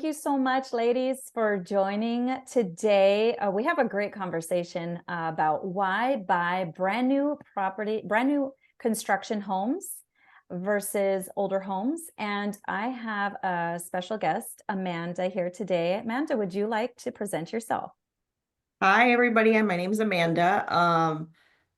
you so much, ladies, for joining today. We have a great conversation about why buy brand new construction homes versus older homes. And I have a special guest, Amanda, here today. Amanda, would you like to present yourself? Hi, everybody. My name is Amanda.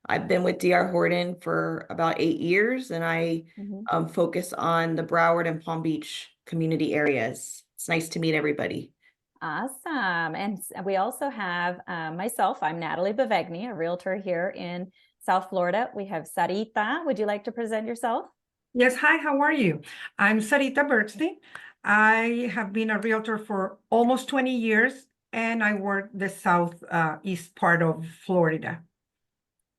I've been with D.R. Horton for about 8 years, and I Mhm. focus on the Broward and Palm Beach community areas. It's nice to meet everybody. Awesome. And we also have myself. I'm Natalie Bavegni, a realtor here in South Florida. We have Sarita. Would you like to present yourself? Yes, hi, how are you? I'm Sarita Bernstein. I have been a realtor for almost 20 years, and I work the southeast part of Florida.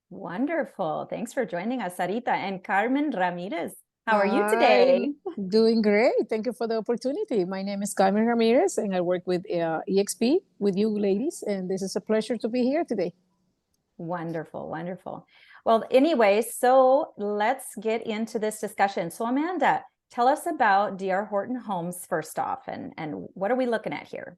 Wonderful. Thanks for joining us, Sarita. And Carmen Ramirez. How are you Hi, today? doing great. Thank you for the opportunity. My name is Carmen Ramirez, and I work with EXP with you ladies, and this is a pleasure to be here today. Wonderful, wonderful. Well, anyway, so let's get into this discussion. So Amanda, tell us about D.R. Horton Homes first off, and what are we looking at here?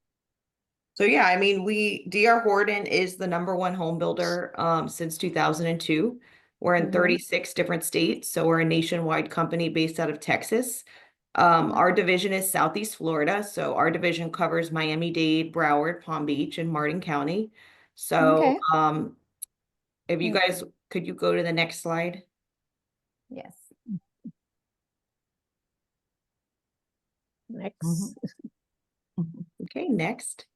So yeah, I mean, D.R. Horton is the #1 home builder since 2002. We're in 36 different states, so we're a nationwide company based out of Texas. Our division is Southeast Florida, so our division covers Miami-Dade, Broward, Palm Beach, and Martin County. So Okay. if you guys, could you go to the next slide? Yes. Next. Okay, next.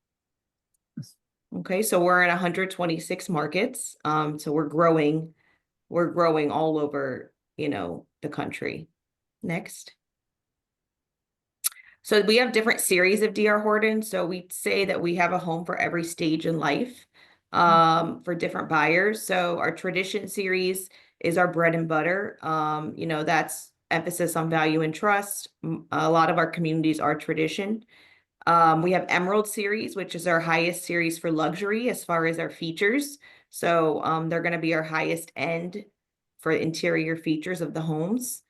Okay, so we're in 126 markets. So we're growing all over, the country. Next. So we have different series of D.R. Horton. So we say that we have a home for every stage in life, for different buyers. So our tradition series is our bread and butter. That's emphasis on value and trust. A lot of our communities are tradition. We have Emerald series, which is our highest series for luxury as far as our features. So they're going to be our highest end for interior features of the homes.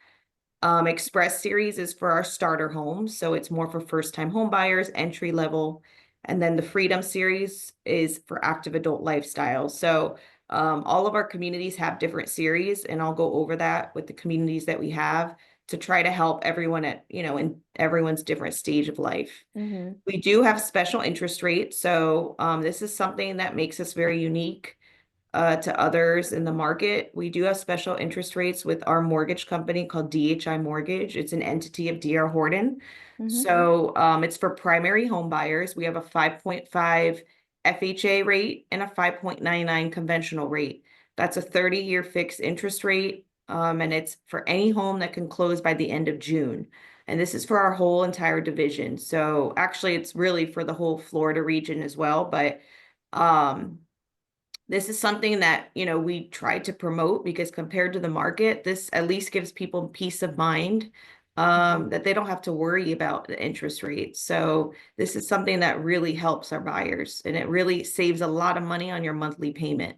Express series is for our starter homes. So it's more for first-time home buyers, entry level. And then the Freedom series is for active adult lifestyle. So all of our communities have different series, and I'll go over that with the communities that we have to try to help everyone at, in everyone's different stage of life. We do have special interest rates. So this is something that makes us very unique to others in the market. We do have special interest rates with our mortgage company called DHI Mortgage. It's an entity of D.R. Horton. So it's for primary home buyers. We have a 5.5 FHA rate and a 5.99 conventional rate. That's a 30-year fixed interest rate. And it's for any home that can close by the end of June. And this is for our whole entire division. So actually it's really for the whole Florida region as well. But this is something that, we try to promote because compared to the market, this at least gives people peace of mind that they don't have to worry about the interest rates. So this is something that really helps our buyers, and it really saves a lot of money on your monthly payment.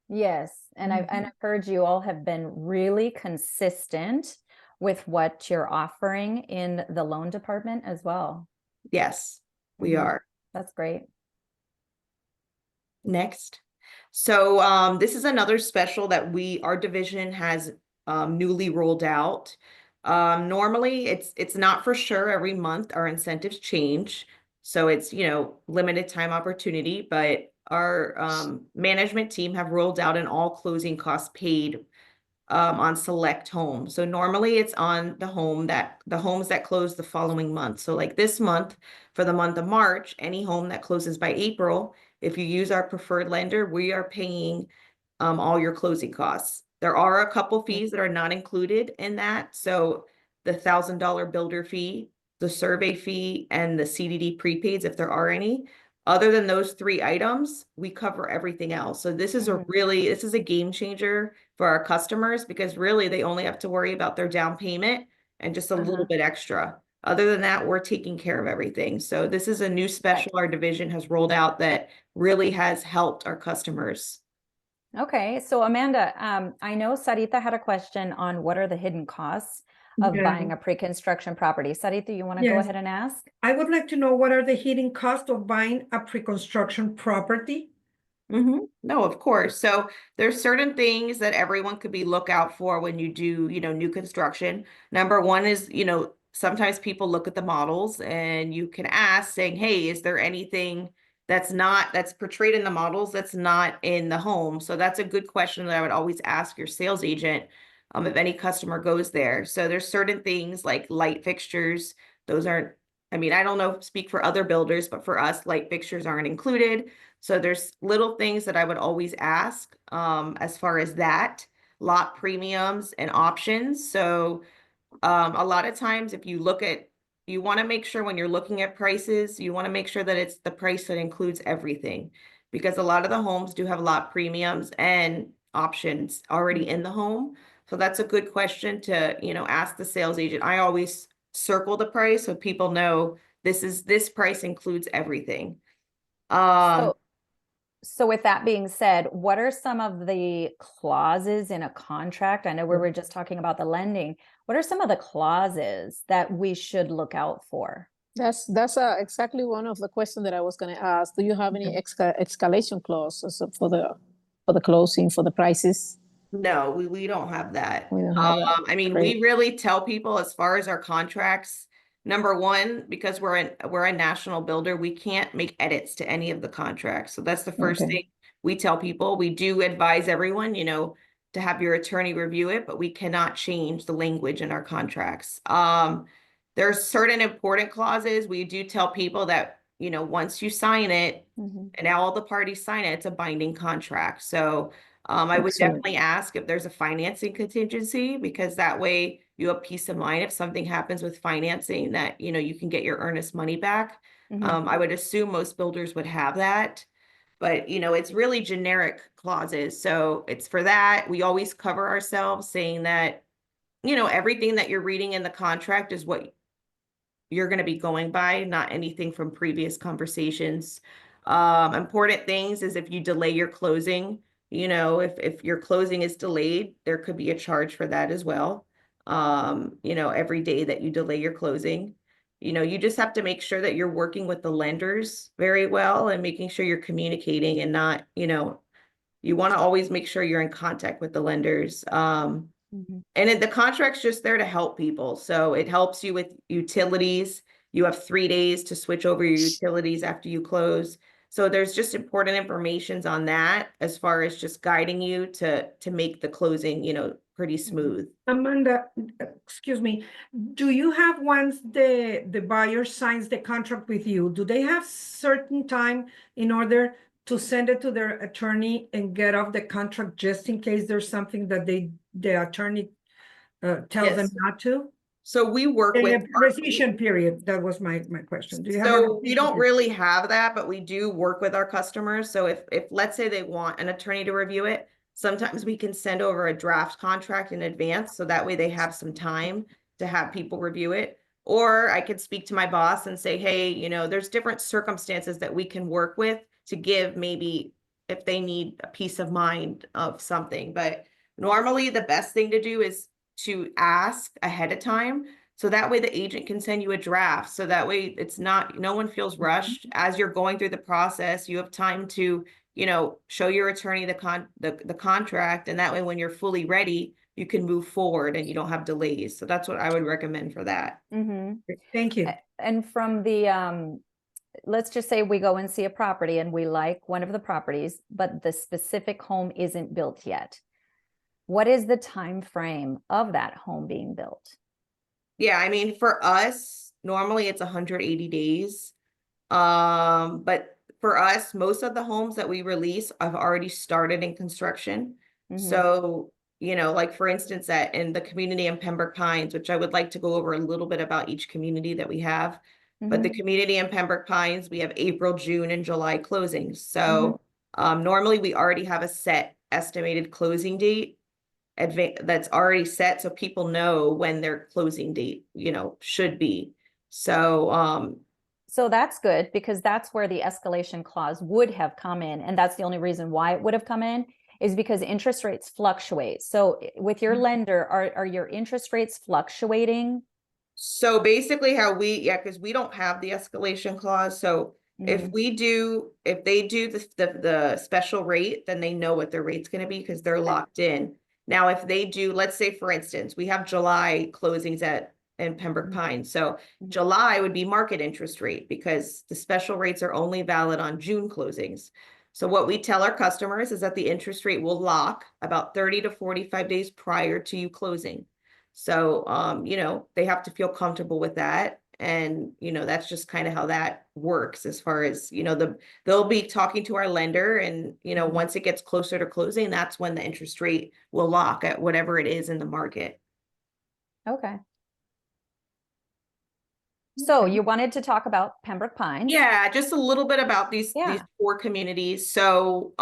Yes, and I've heard you all have been really consistent with what you're offering in the loan department as well. Yes, we are. That's great. Next. So this is another special that our division has newly rolled out. Normally it's not for sure every month. Our incentives change. So it's, limited time opportunity, but our management team have rolled out an all closing costs paid on select homes. So normally it's on the homes that close the following month. So like this month, for the month of March, any home that closes by April, if you use our preferred lender, we are paying all your closing costs. There are a couple fees that are not included in that. So the $1,000 builder fee, the survey fee, and the CDD prepaids, if there are any. Other than those 3 items, we cover everything else. So this is this is a game changer for our customers because really they only have to worry about their down payment and just a little bit extra. Other than that, we're taking care of everything. So this is a new special our division has rolled out that really has helped our customers. Okay, so Amanda, I know Sarita had a question on what are the hidden costs of Yeah. buying a pre-construction property. Sarita, you want to go Yes. ahead and ask? I would like to know, what are the hidden costs of buying a pre-construction property? No, of course. So there's certain things that everyone could be lookout for when you do, new construction. Number one is, sometimes people look at the models and you can ask saying, hey, is there anything that's portrayed in the models that's not in the home? So that's a good question that I would always ask your sales agent if any customer goes there. So there's certain things like light fixtures. Those aren't, I don't know, speak for other builders, but for us, light fixtures aren't included. So there's little things that I would always ask as far as that, lot premiums and options. So a lot of times if you want to make sure when you're looking at prices, you want to make sure that it's the price that includes everything, because a lot of the homes do have lot premiums and options already in the home. So that's a good question to, ask the sales agent. I always circle the price so people know this price includes everything. So with that being said, what are some of the clauses in a contract? I know we were just talking about the lending. What are some of the clauses that we should look out for? That's exactly one of the questions that I was going to ask. Do you have any escalation clauses for the closing, for the prices? No, we don't have that. We don't have that. We really tell people as far as our contracts, number one, because we're a national builder, we can't make edits to any of the contracts. So that's the first thing we tell people. We do advise everyone, to have your attorney review it, but we cannot change the language in our contracts. There's certain important clauses. We do tell people that, once you sign it and all the parties sign it, it's a binding contract. So I would definitely ask if there's a financing contingency, because that way you have peace of mind if something happens with financing that, you can get your earnest money back. I would assume most builders would have that, but it's really generic clauses. So it's for that. We always cover ourselves saying that, everything that you're reading in the contract is what you're going to be going by, not anything from previous conversations. Important things is if you delay your closing, if your closing is delayed, there could be a charge for that as well. Every day that you delay your closing, you just have to make sure that you're working with the lenders very well and making sure you're communicating and not, you want to always make sure you're in contact with the lenders. And the contract's just there to help people. So it helps you with utilities. You have 3 days to switch over your utilities after you close. So there's just important information on that as far as just guiding you to make the closing, pretty smooth. Amanda, excuse me, do you have, once the buyer signs the contract with you, do they have certain time in order to send it to their attorney and get off the contract, just in case there's something that the attorney tells them not to? So we work In with a rescission period, that was my question. Do you have So we don't really have that, but we do work with our customers. So if let's say they want an attorney to review it, sometimes we can send over a draft contract in advance. So that way they have some time to have people review it. Or I could speak to my boss and say, hey, there's different circumstances that we can work with to give, maybe if they need a peace of mind of something. But normally the best thing to do is to ask ahead of time. So that way the agent can send you a draft. So that way it's not, no one feels rushed. As you're going through the process, you have time to, show your attorney the contract. And that way when you're fully ready, you can move forward and you don't have delays. So that's what I would recommend for that. Thank you. And from the, let's just say we go and see a property and we like one of the properties, but the specific home isn't built yet. What is the time frame of that home being built? Yeah, for us, normally it's 180 days. But for us, most of the homes that we release have already started in construction. So, like for instance, in the community in Pembroke Pines, which I would like to go over a little bit about each community that we have. But the community in Pembroke Pines, we have April, June, and July closings. So normally we already have a set estimated closing date that's already set, so people know when their closing date, should be. So so that's good, because that's where the escalation clause would have come in, and that's the only reason why it would have come in is because interest rates fluctuate. So with your lender, are your interest rates fluctuating? So basically how because we don't have the escalation clause. So if they do the special rate, then they know what their rate's going to be because they're locked in. Now, if they do, let's say, for instance, we have July closings in Pembroke Pines. So July would be market interest rate because the special rates are only valid on June closings. So what we tell our customers is that the interest rate will lock about 30 to 45 days prior to you closing. So, they have to feel comfortable with that. And, that's just kind of how that works as far as, they'll be talking to our lender and, once it gets closer to closing, that's when the interest rate will lock at whatever it is in the market. Okay. So you wanted to talk about Pembroke Pines? Yeah, just a little bit about these 4 communities. So,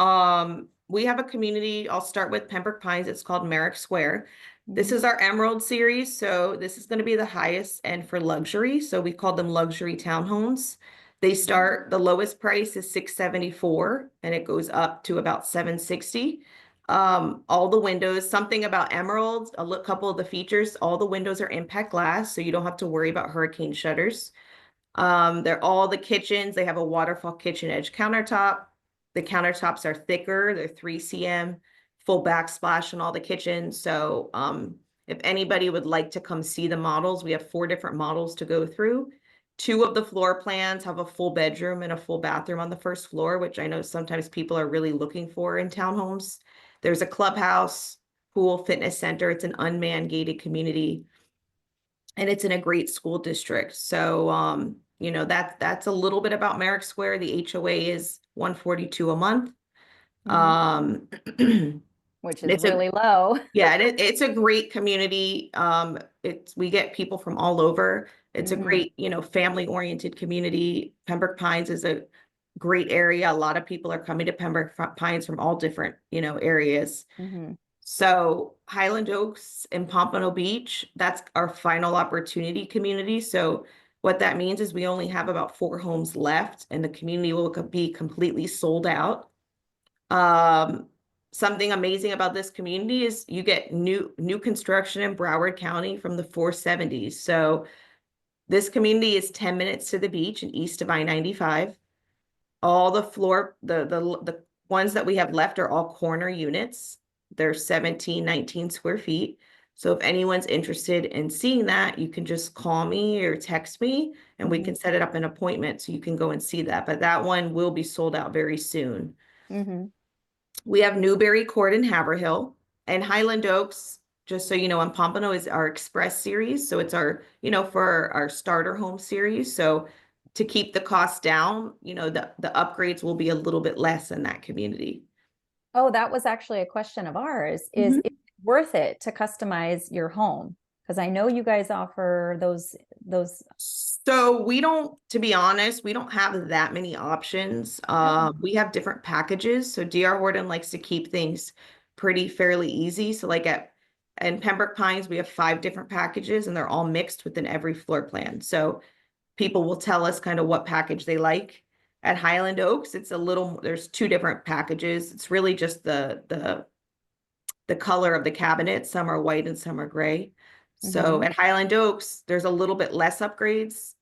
we have a community, I'll start with Pembroke Pines. It's called Merrick Square. This is our Emerald series. So this is going to be the highest end for luxury. So we call them luxury townhomes. They start, the lowest price is $674 and it goes up to about $760. All the windows, something about Emerald, a couple of the features, all the windows are impact glass. So you don't have to worry about hurricane shutters. They're all the kitchens. They have a waterfall kitchen edge countertop. The countertops are thicker. They're 3 cm. Full backsplash in all the kitchens. So if anybody would like to come see the models, we have 4 different models to go through. 2 of the floor plans have a full bedroom and a full bathroom on the first floor, which I know sometimes people are really looking for in townhomes. There's a clubhouse, pool, fitness center. It's an unmanned gated community. And it's in a great school district. So, that's a little bit about Merrick Square. The HOA is $142 a month. Which is really low. Yeah, it's a great community. We get people from all over. It's a great, family-oriented community. Pembroke Pines is a great area. A lot of people are coming to Pembroke Pines from all different, areas. So Highland Oaks and Pompano Beach, that's our final opportunity community. So what that means is we only have about 4 homes left and the community will be completely sold out. Something amazing about this community is you get new construction in Broward County from the 470s. So this community is 10 minutes to the beach and east of I-95. All the ones that we have left are all corner units. They're 17, 19 square feet. So if anyone's interested in seeing that, you can just call me or text me and we can set it up an appointment so you can go and see that. But that one will be sold out very soon. We have Newberry Court in Haverhill and Highland Oaks, just so you know, and Pompano is our Express series. So it's our, for our starter home series. So to keep the cost down, the upgrades will be a little bit less in that community. Oh, that was actually a question of ours. Is it worth it to customize your home? Because I know you guys offer those. So we don't, to be honest, we don't have that many options. We have different packages. So DR Horton likes to keep things fairly easy. So like in Pembroke Pines, we have 5 different packages and they're all mixed within every floor plan. So people will tell us kind of what package they like. At Highland Oaks, there's 2 different packages. It's really just the color of the cabinet. Some are white and some are gray. So at Highland Oaks, there's a little bit less upgrades.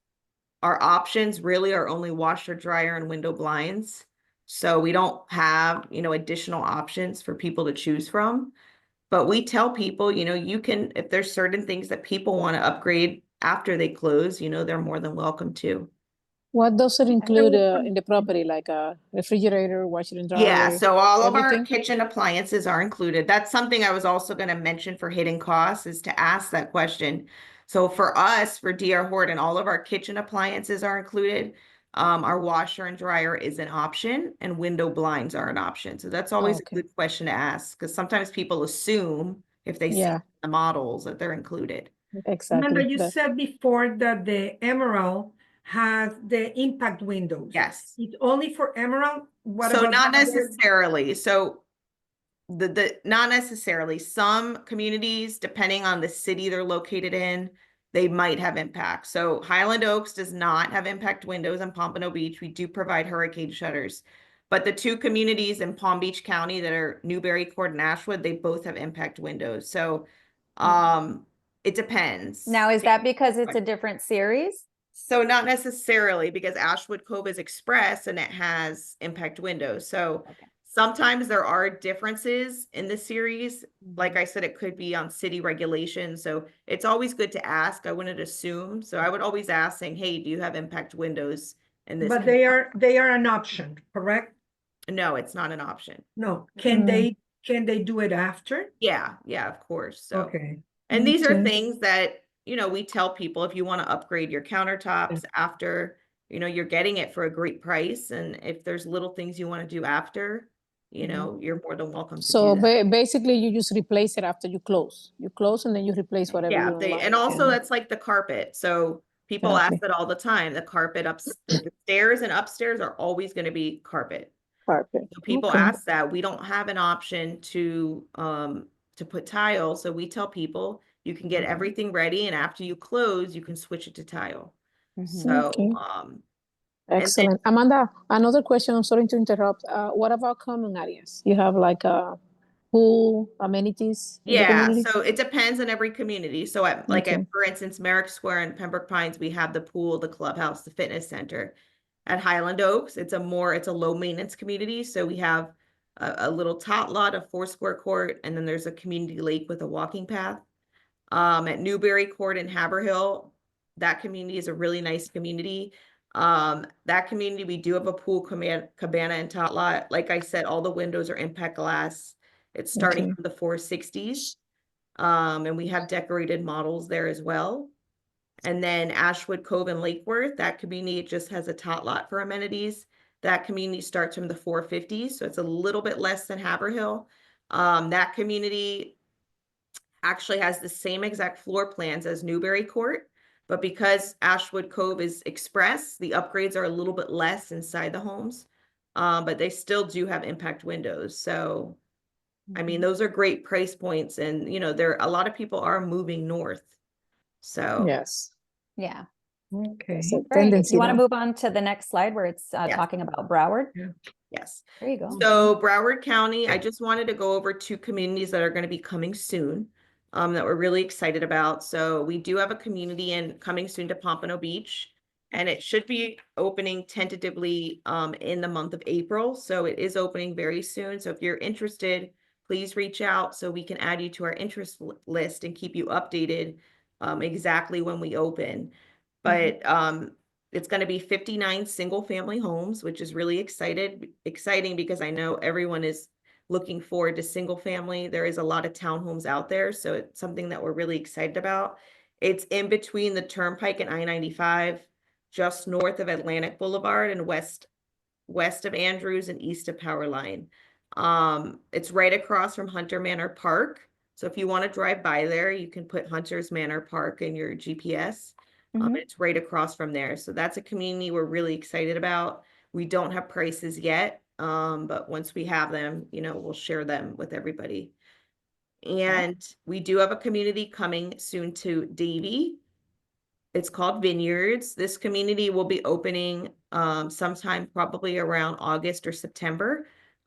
Our options really are only washer, dryer, and window blinds. So we don't have, additional options for people to choose from. But we tell people, you can, if there's certain things that people want to upgrade after they close, they're more than welcome to. What does it include in the property, like a refrigerator, washer and dryer? Yeah, so all of everything? our kitchen appliances are included. That's something I was also going to mention for hidden costs is to ask that question. So for us, for DR Horton, all of our kitchen appliances are included. Our washer and dryer is an option and window blinds are an option. So that's always a good question to ask because sometimes people assume if they see the models that they're included. Exactly. Remember, you said before that the Emerald has the impact windows. Yes. It's only for Emerald? What So about not the other? necessarily. So not necessarily. Some communities, depending on the city they're located in, they might have impact. So Highland Oaks does not have impact windows on Pompano Beach. We do provide hurricane shutters. But the two communities in Palm Beach County that are Newberry Court and Ashwood, they both have impact windows. So it depends. Now, is that because it's a different series? So not necessarily, because Ashwood Cove is express and it has impact windows. So Okay. sometimes there are differences in the series. Like I said, it could be on city regulations. So it's always good to ask. I wouldn't assume. So I would always ask saying, hey, do you have impact windows in this? But they are an option, correct? No, it's not an option. No, can they do it after? Yeah, of course. So Okay. and these are Okay. things that, we tell people if you want to upgrade your countertops after, you're getting it for a great price. And if there's little things you want to do after, you're more than welcome to So do that. basically, you just replace it after you close. You close and then you replace whatever you Yeah, don't like. and also that's like the carpet. So people ask Exactly. that all the time. The carpet the stairs and upstairs are always going to be carpet. Carpet. So people Okay. ask that. We don't have an option to put tile. So we tell people you can get everything ready, and after you close, you can switch it to tile. So Okay. and Excellent. Amanda, another question. I'm sorry to interrupt. What about common areas? You have like a pool, amenities in the yeah, community? so it depends on every community. So Okay. for instance, Merrick Square and Pembroke Pines, we have the pool, the clubhouse, the fitness center. At Highland Oaks, it's a low maintenance community. So we have a little tot lot of 4 square court, and then there's a community lake with a walking path. At Newberry Court in Haverhill, that community is a really nice community. That community, we do have a pool cabana and tot lot. Like I said, all the windows are impact glass. It's starting Okay. from the 460s. And we have decorated models there as well. And then Ashwood Cove and Lake Worth, that community just has a tot lot for amenities. That community starts from the 450s, so it's a little bit less than Haverhill. That community actually has the same exact floor plans as Newberry Court, but because Ashwood Cove is express, the upgrades are a little bit less inside the homes, but they still do have impact windows. So, I mean, those are great price points, and a lot of people are moving north. So Yes. Yeah. Okay. It's a Great. tendency You want to now. move on to the next slide where it's talking about Broward? yes. There you go. So Broward County, I just wanted to go over 2 communities that are going to be coming soon, that we're really excited about. So we do have a community coming soon to Pompano Beach, and it should be opening tentatively in the month of April. So it is opening very soon. So if you're interested, please reach out so we can add you to our interest list and keep you updated exactly when we open. But it's going to be 59 single family homes, which is really exciting because I know everyone is looking forward to single family. There is a lot of townhomes out there, so it's something that we're really excited about. It's in between the Turnpike and I-95, just north of Atlantic Boulevard and west of Andrews and east of Power Line. It's right across from Hunter Manor Park. So if you want to drive by there, you can put Hunter's Manor Park in your GPS. It's right across from there. So that's a community we're really excited about. We don't have prices yet, but once we have them, we'll share them with everybody. And we do have a community coming soon to Davie. It's called Vineyards. This community will be opening sometime probably around August or September.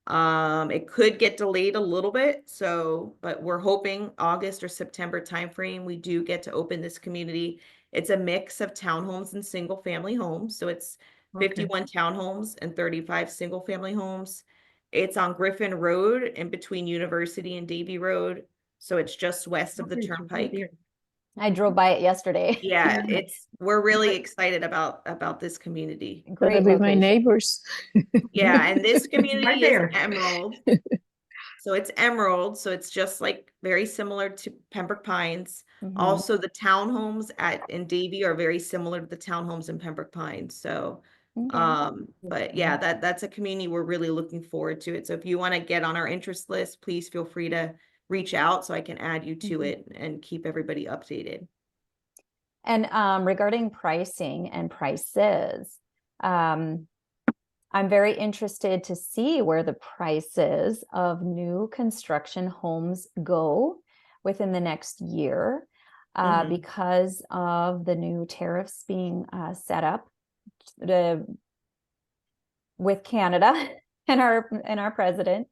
It could get delayed a little bit, but we're hoping August or September timeframe, we do get to open this community. It's a mix of townhomes and single family homes. So it's 51 townhomes and 35 single family homes. It's on Griffin Road in between University and Davie Road. So it's just west of the Turnpike. I drove by it yesterday. Yeah, we're really excited about this community. Better Great be my location. neighbors. Yeah, and this community Right is there. Emerald. So it's Emerald, so it's just like very similar to Pembroke Pines. Also, the townhomes in Davie are very similar to the townhomes in Pembroke Pines. So, but yeah, that's a community we're really looking forward to it. So if you want to get on our interest list, please feel free to reach out so I can add you to it and keep everybody updated. And regarding pricing and prices, I'm very interested to see where the prices of new construction homes go within the next year because of the new tariffs being set up with Canada and our president,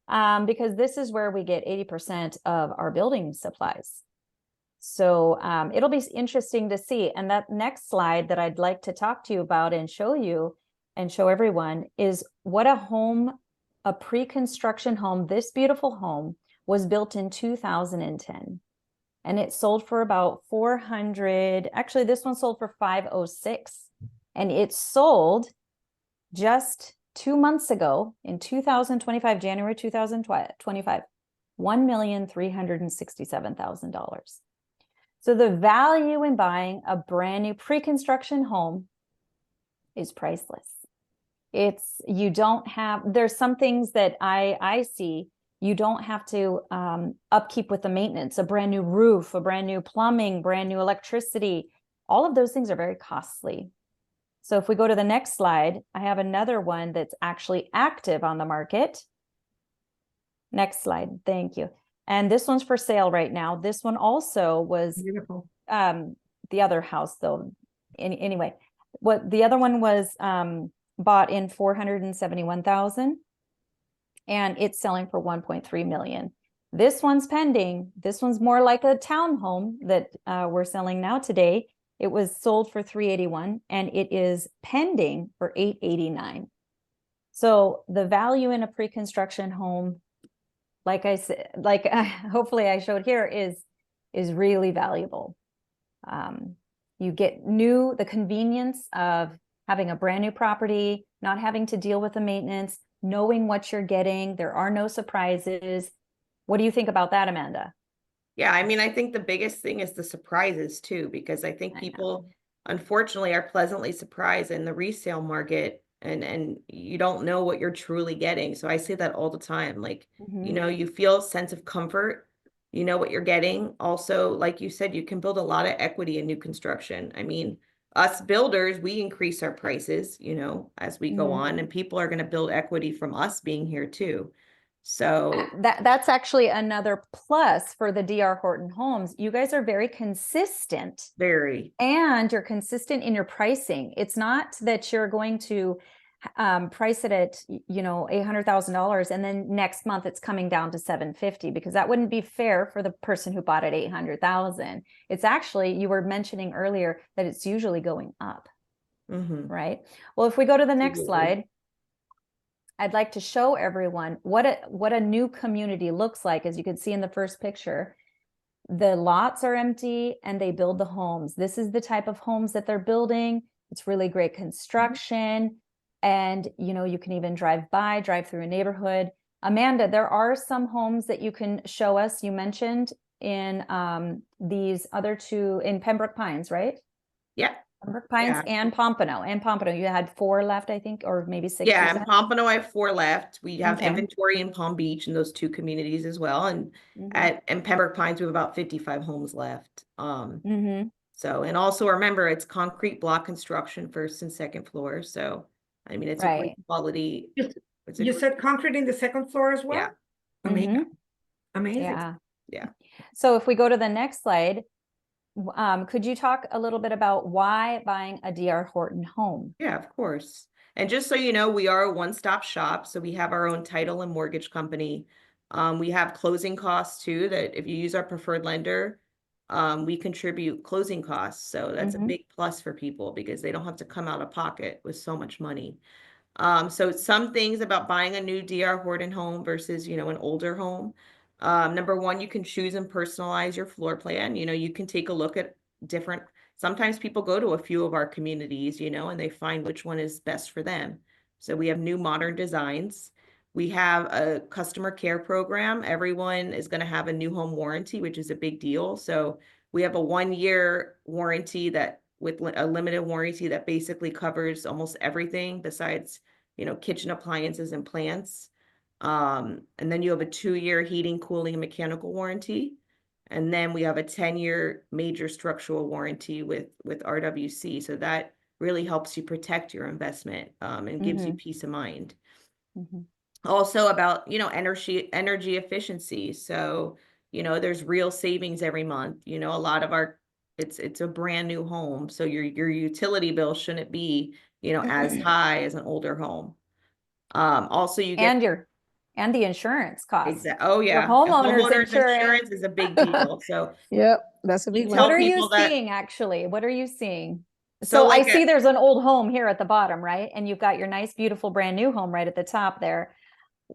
because this is where we get 80% of our building supplies. So it'll be interesting to see. And that next slide that I'd like to talk to you about and show you and show everyone is what a pre-construction home, this beautiful home was built in 2010. And it sold for about 400. Actually, this one sold for 506. And it sold just 2 months ago in 2025, January 2025, $1,367,000. So the value in buying a brand new pre-construction home is priceless. You don't have, there's some things that I see, you don't have to upkeep with the maintenance, a brand new roof, a brand new plumbing, brand new electricity. All of those things are very costly. So if we go to the next slide, I have another one that's actually active on the market. Next slide, thank you. And this one's for sale right now. This one also was Beautiful. The other house though. Anyway, what the other one was bought in 471,000 and it's selling for 1.3 million. This one's pending. This one's more like a townhome that we're selling now today. It was sold for 381 and it is pending for 889. So the value in a pre-construction home, like I said, hopefully I showed here, is really valuable. You get the convenience of having a brand new property, not having to deal with the maintenance, knowing what you're getting. There are no surprises. What do you think about that, Amanda? Yeah, I mean, I think the biggest thing is the surprises too, because I think people unfortunately are pleasantly surprised in the resale market and you don't know what you're truly getting. So I say that all the time, like, you know, you feel a sense of comfort, you know what you're getting. Also, like you said, you can build a lot of equity in new construction. I mean, us builders, we increase our prices, you know, as we go on, and people are going to build equity from us being here too. So that's actually another plus for the DR Horton Homes. You guys are very consistent. Very. And you're consistent in your pricing. It's not that you're going to price it at, you know, $800,000 and then next month it's coming down to 750, because that wouldn't be fair for the person who bought at 800,000. It's actually, you were mentioning earlier that it's usually going up, right? Well, if we go to the next slide, I'd like to show everyone what a new community looks like. As you can see in the first picture, the lots are empty and they build the homes. This is the type of homes that they're building. It's really great construction. And, you know, you can even drive through a neighborhood. Amanda, there are some homes that you can show us. You mentioned in these other two in Pembroke Pines, right? Yeah. Pembroke Pines and Pompano. You had 4 left, I think, or maybe 6. Yeah, in Pompano, I have 4 left. We have inventory in Palm Beach in those 2 communities as well. And in Pembroke Pines, we have about 55 homes left. So, and also remember, it's concrete block construction, 1st and 2nd floor. So, I mean, it's a great quality. You said concrete in the 2nd floor as well? Yeah. Amazing. Amazing. Yeah. So if we go to the next slide, could you talk a little bit about why buying a DR Horton home? Yeah, of course. And just so you know, we are a one-stop shop. So we have our own title and mortgage company. We have closing costs too, that if you use our preferred lender, we contribute closing costs. So that's a big plus for people because they don't have to come out of pocket with so much money. So some things about buying a new DR Horton home versus, you know, an older home. Number one, you can choose and personalize your floor plan. You know, you can take a look at different, sometimes people go to a few of our communities, you know, and they find which one is best for them. So we have new modern designs. We have a customer care program. Everyone is going to have a new home warranty, which is a big deal. So we have a 1-year warranty that with a limited warranty that basically covers almost everything besides, you know, kitchen appliances and plants. And then you have a 2-year heating, cooling, and mechanical warranty. And then we have a 10-year major structural warranty with RWC. So that really helps you protect your investment and gives you peace of mind. Also about, you know, energy efficiency. So, you know, there's real savings every month. You know, a lot of our, it's a brand new home. So your utility bill shouldn't be, you know, as high as an older home. Also you get and the insurance costs. Oh Your yeah. homeowner's insurance. Is a big deal. So Yep, that's a You big tell What one. are you people that- seeing actually? What are you seeing? So So I like see there's an old home here at the bottom, right? And you've got your nice, beautiful, brand new home right at the top there,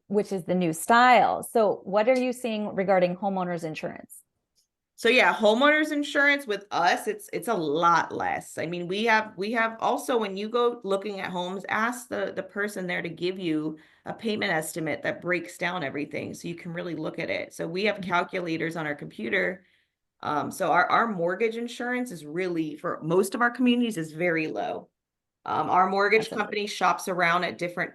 which is the new style. So what are you seeing regarding homeowners insurance? So yeah, homeowners insurance with us, it's a lot less. I mean, we have also, when you go looking at homes, ask the person there to give you a payment estimate that breaks down everything so you can really look at it. So we have calculators on our computer. So our mortgage insurance is really, for most of our communities, is very low. Our mortgage That's company shops around at different,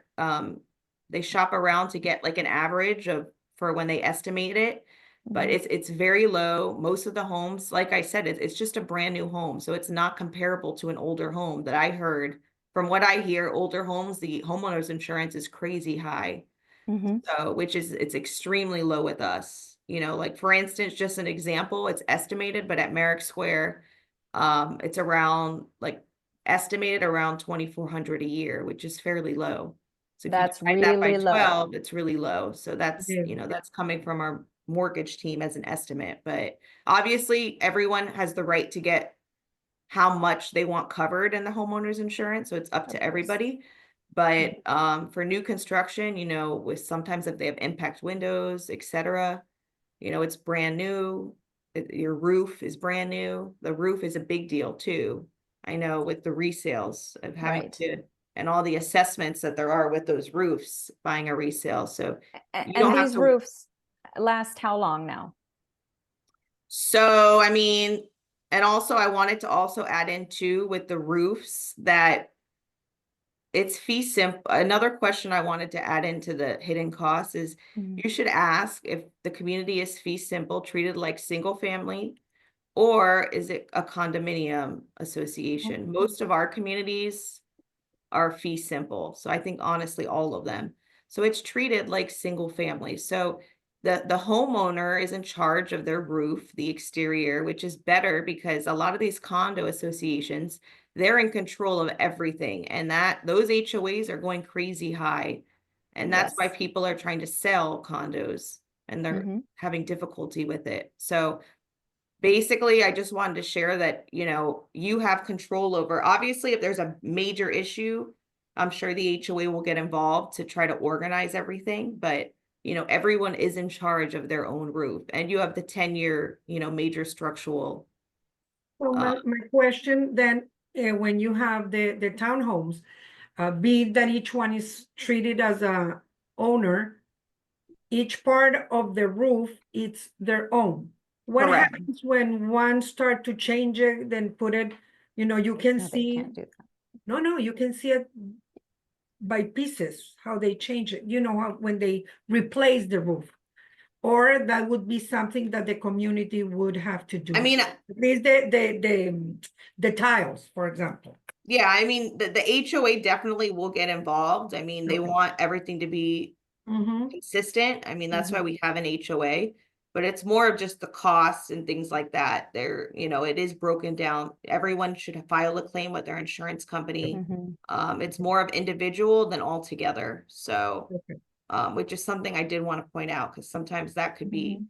they shop around to get like an average of, for when they estimate it, but Mhm. it's very low. Most of the homes, like I said, it's just a brand new home. So it's not comparable to an older home that I heard. From what I hear, older homes, the homeowners insurance is crazy high. Mhm. So, which is, it's extremely low with us. You know, like for instance, just an example, it's estimated, but at Merrick Square, it's around like estimated around 2,400 a year, which is fairly low. So if you That's divide that by really low. 12, it's really low. So that's, Yeah. you know, that's coming from our mortgage team as an estimate. But obviously everyone has the right to get how much they want covered in the homeowners insurance. So it's up Of to course. everybody. But for new construction, you know, with sometimes if they have impact windows, etc., you know, it's brand new. Your roof is brand new. The roof is a big deal too. I know with the resales of having Right. to, and all the assessments that there are with those roofs, buying a resale. So you And don't have these to. roofs last how long now? So, I mean, and also I wanted to also add in too with the roofs that it's fee simple. Another question I wanted to add into the hidden costs is Mhm. you should ask if the community is fee simple, treated like single family, or is it a condominium association? Most of our communities are fee simple. So I think honestly, all of them. So it's treated like single family. So the homeowner is in charge of their roof, the exterior, which is better because a lot of these condo associations, they're in control of everything. And that those HOAs are going crazy high. And that's why Yes. people are trying to sell condos and they're Mhm. having difficulty with it. So basically, I just wanted to share that, you know, you have control over, obviously, if there's a major issue, I'm sure the HOA will get involved to try to organize everything, but you know, everyone is in charge of their own roof, and you have the 10-year, you know, major structural. So my question then, when you have the townhomes, be it that each one is treated as a owner, each part of the roof, it's their own. What Correct. happens when one start to change it, then put it, you know, you can No, they see, can't do that. no, you can see it by pieces, how they change it, you know, how when they replace the roof. Or that would be something that the community would have to do. I mean, At least the tiles, for example. yeah, I mean, the HOA definitely will get involved. I mean, they Okay. want everything to be Mm-hmm. consistent. I mean, that's why we have an HOA, but it's more of just the costs and things like that. There, you know, it is broken down. Everyone should file a claim with their insurance company. Mhm. It's more of individual than all together. So, Okay. which is something I did want to point out because sometimes that could be, Mhm.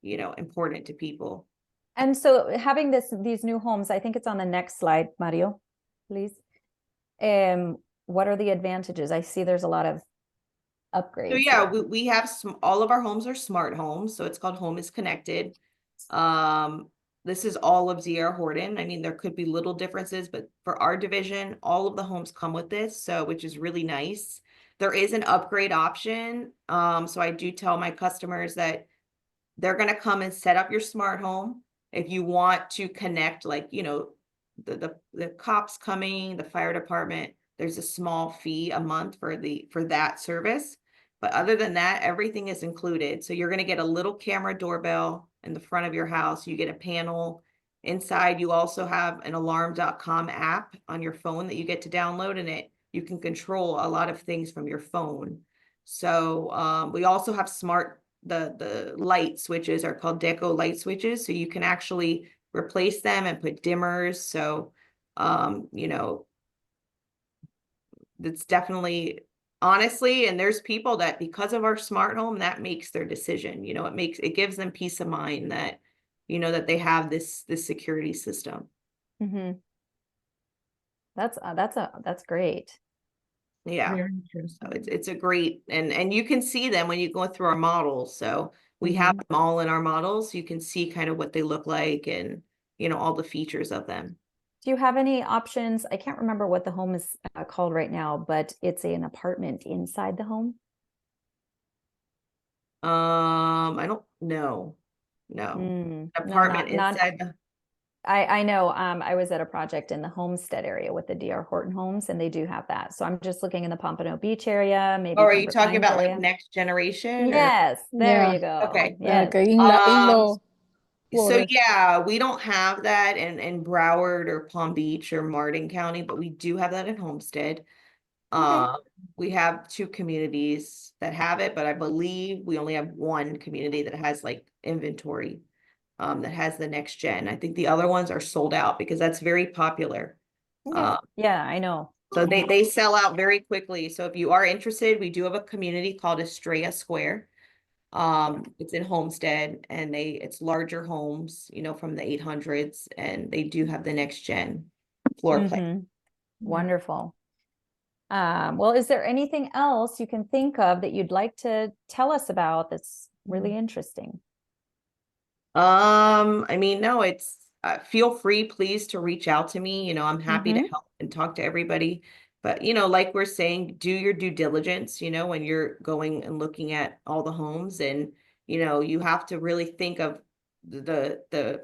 you know, important to people. And so having these new homes, I think it's on the next slide, Mario, please. What are the advantages? I see there's a lot of upgrades. So yeah, here. we have all of our homes are smart homes. So it's called Home is Connected. This is all of D.R. Horton. I mean, there could be little differences, but for our division, all of the homes come with this, so which is really nice. There is an upgrade option. So I do tell my customers that they're going to come and set up your smart home. If you want to connect, like, you know, the cops coming, the fire department, there's a small fee a month for that service. But other than that, everything is included. So you're going to get a little camera doorbell in the front of your house. You get a panel inside. You also have an alarm.com app on your phone that you get to download, and you can control a lot of things from your phone. So we also have the light switches are called deco light switches. So you can actually replace them and put dimmers. So you know, it's definitely honestly, and there's people that because of our smart home, that makes their decision. You know, it gives them peace of mind that, you know, that they have this security system. Mm-hmm. That's great. Yeah. Very interesting. So it's a great, and you can see them when you go through our models. So we have them all in our models. You can see kind of what they look like and, you know, all the features of them. Do you have any options? I can't remember what the home is called right now, but it's an apartment inside the home. I don't know. No. No, Apartment not inside the, I know. I was at a project in the Homestead area with the D.R. Horton homes, and they do have that. So I'm just looking in the Pompano Beach area, maybe. or are you Pembroke talking Pines about like area. next generation? Or? Yes, there Yeah. you go. Okay. Yes. Like in-law So quarters. yeah, we don't have that in Broward or Palm Beach or Martin County, but we do have that in Homestead. Okay. We have 2 communities that have it, but I believe we only have 1 community that has like inventory, that has the next gen. I think the other ones are sold out because that's very popular. Okay. Yeah, I know. So they sell out very quickly. So if you are interested, we do have a community called Estrella Square. It's in Homestead, and it's larger homes, you know, from the 800s, and they do have the next gen floor plan. Wonderful. Well, is there anything else you can think of that you'd like to tell us about that's really interesting? I mean, no, it's feel free, please, to reach out to me. You know, I'm happy to help and talk to everybody. But, you know, like we're saying, do your due diligence, you know, when you're going and looking at all the homes, and, you know, you have to really think of the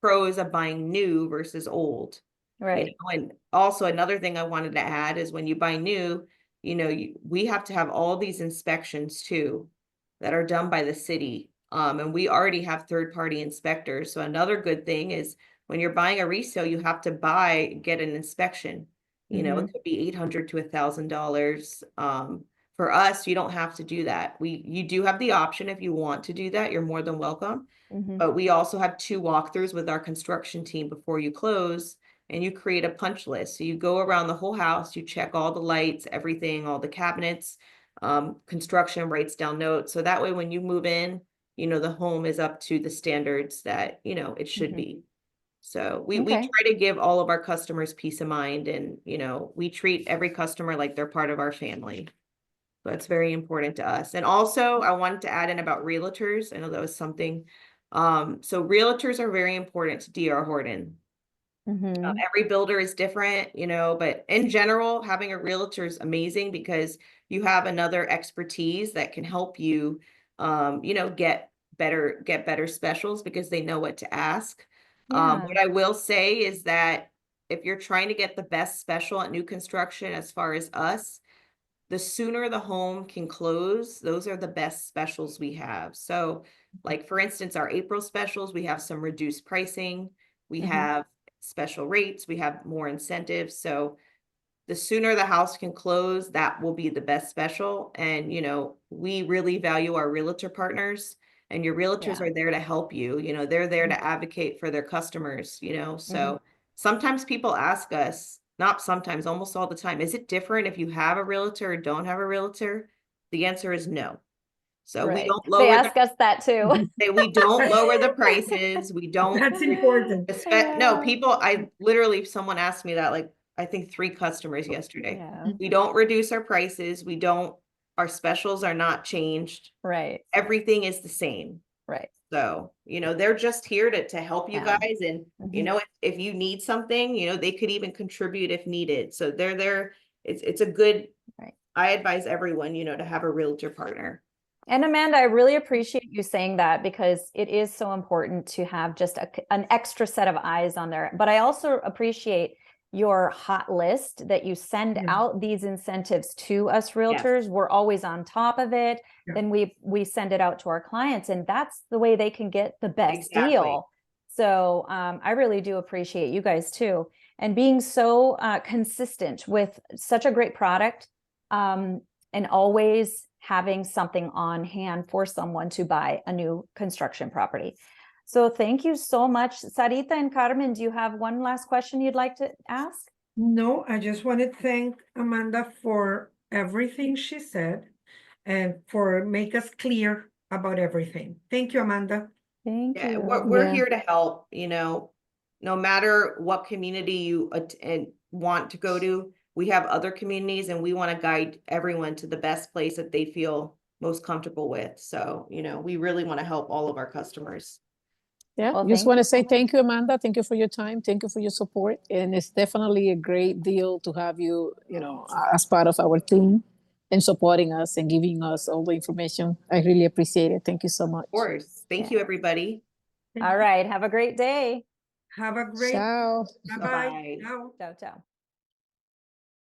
pros of buying new versus old. You Right. know, and also another thing I wanted to add is when you buy new, you know, we have to have all these inspections too that are done by the city. And we already have third-party inspectors. So another good thing is when you're buying a resale, you have to get an inspection. You know, it could be $800 to $1,000. For us, you don't have to do that. You do have the option if you want to do that. You're more than welcome. But we also have 2 walkthroughs with our construction team before you close, and you create a punch list. So you go around the whole house, you check all the lights, everything, all the cabinets, construction writes down notes. So that way, when you move in, you know, the home is up to the standards that, you know, it should be. So we Okay. try to give all of our customers peace of mind, and, you know, we treat every customer like they're part of our family. So that's very important to us. And also I wanted to add in about realtors. I know that was something. So realtors are very important to D.R. Horton. Every builder is different, you know, but in general, having a realtor is amazing because you have another expertise that can help you, you know, get better specials because they know what to ask. Yeah. What I will say is that if you're trying to get the best special at new construction, as far as us, the sooner the home can close, those are the best specials we have. So like, for instance, our April specials, we have some reduced pricing, we have special rates, we have more incentives. So the sooner the house can close, that will be the best special. And, you know, we really value our realtor partners, and your realtors are there to help you. You know, they're there to advocate for their customers, you know. So sometimes people ask us, not sometimes, almost all the time, is it different if you have a realtor or don't have a realtor? The answer is no. So we don't They lower ask us that too. we don't lower the prices. We don't. That's important. No, people, someone asked me that, like, I think 3 customers yesterday. Yeah. We don't reduce our prices. Our specials are not changed. Right. Everything is the same. Right. So, you know, they're just here to help you Yeah. guys. And, you know, if you need something, you know, they could even contribute if needed. So they're there. It's a good, I advise everyone, you know, to have a realtor partner. And Amanda, I really appreciate you saying that, because it is so important to have just an extra set of eyes on there. But I also appreciate your hot list that you send out these incentives to us realtors. We're always on top of it. Then we send it out to our clients, and that's the way they can get the best deal. So I really do appreciate you guys too, and being so consistent with such a great product, and always having something on hand for someone to buy a new construction property. So thank you so much. Sarita and Carmen, do you have one last question you'd like to ask? No, I just want to thank Amanda for everything she said and for make us clear about everything. Thank you, Amanda. Thank Yeah, you. we're Yeah. here to help, no matter what community you and want to go to. We have other communities and we want to guide everyone to the best place that they feel most comfortable with. So, we really want to help all of our customers. Yeah, Well, just thank want you to say so much. thank you, Amanda. Thank you for your time. Thank you for your support. And it's definitely a great deal to have you, as part of our team and supporting us and giving us all the information. I really appreciate it. Thank you so much. Of course. Thank you, everybody. Thank All you. right. Have a great day. Have a great, Ciao. bye-bye. Bye-bye. Ciao. Ciao, ciao.